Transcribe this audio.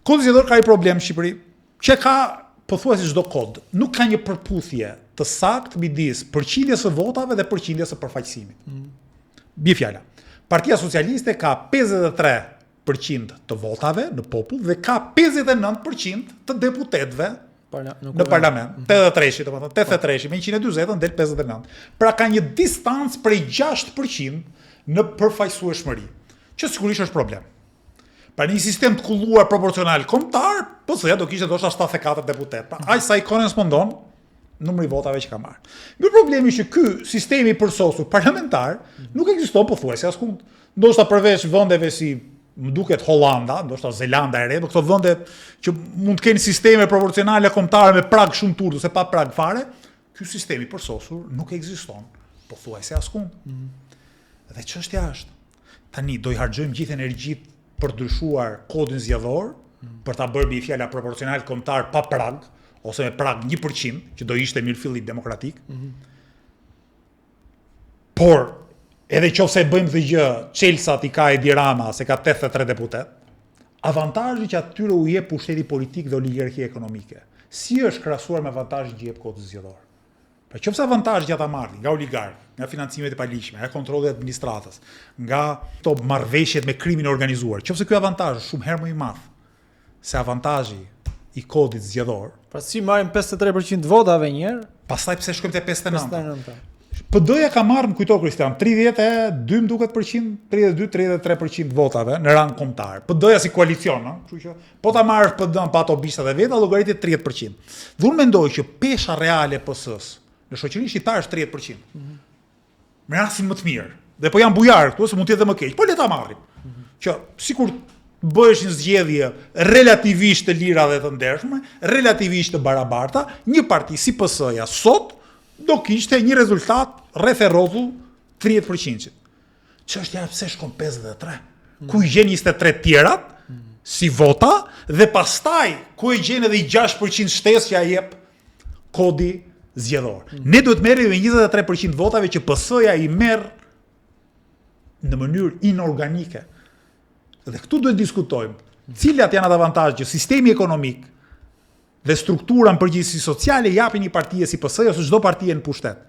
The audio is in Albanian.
Kodi zgjedhor ka një problem në Shqipëri, që ka pothuajse çdo kod. Nuk ka një përputhje të saktë midis përqindjes së votave dhe përqindjes së përfaqësimit. Bie fjala. Partia Socialiste ka 53% të votave në popull dhe ka 59% të deputetëve në parlament. 83, domethënë 83, me 140 del 59. Pra ka një distancë prej 6% në përfaqësueshmëri, që sigurisht është problem. Pra një sistem të kulluar proporcional kombëtar, PS-ja do kishte ndoshta 74 deputet. Pra aq sa i korrespondon numri votave që ka marrë. Mirë, problemi është që ky sistemi përsosur parlamentar nuk ekziston pothuajse askund. Ndoshta përveç vendeve si më duket Hollanda, ndoshta Zelanda e Re, këto vende që mund të kenë sisteme proporcionale kombëtare me prag shumë të ulët ose pa prag fare, ky sistemi përsosur nuk ekziston pothuajse askund. Dhe çështja është, tani do i harxojmë gjithë energjitë për ndryshuar kodin zgjedhor, për ta bërë mbi fjala proporcional kombëtar pa prag, ose me prag 1%, që do ishte mirëfillim demokratik. Por, edhe qofse e bëjmë këtë gjë, Çelsat i ka Edi Rama, se ka 83 deputet, avantazhi që atyre u jep pushteti politik dhe oligarkia ekonomike, si është krahasuar me avantazhin që jep kodi zgjedhor. Pra qofse avantazhi që ata marrin nga oligark, nga financimet e paligjshme, nga kontrolli i administratës, nga to marrëveshjet me krimin e organizuar, qofse ky avantazh është shumë herë më i madh se avantazhi i kodit zgjedhor. Pra si marrin 53% të votave një herë, pastaj pse shkojmë te 59? 59. PD-ja ka marrë, më kujto Kristian, 32 më duket %, 32-33% votave në rang kombëtar. PD-ja si koalicion, kështu që po ta marrësh PD-n pa ato bishtat e veta, llogaritet 30%. Dhe unë mendoj që pesha reale e PS-s në shoqërinë shqiptare është 30%. Me rastin më të mirë. Dhe po janë bujar këtu, se mund të jetë më keq. Po le ta marrim. Që sikur bëhesh një zgjedhje relativisht të lira dhe të ndershme, relativisht të barabarta, një parti si PS-ja sot do kishte një rezultat rreth e rrothull 30%. Çështja pse shkon 53? Ku i gjen 23 tjerat si vota dhe pastaj ku i gjen edhe i 6% shtesë që ja jep kodi zgjedhor. Ne duhet merrem me 23% votave që PS-ja i merr në mënyrë inorganike. Dhe këtu duhet diskutojmë cilat janë ato avantazhe që sistemi ekonomik dhe struktura në përgjithësi sociale japin një partie si PS-ja ose çdo partie në pushtet.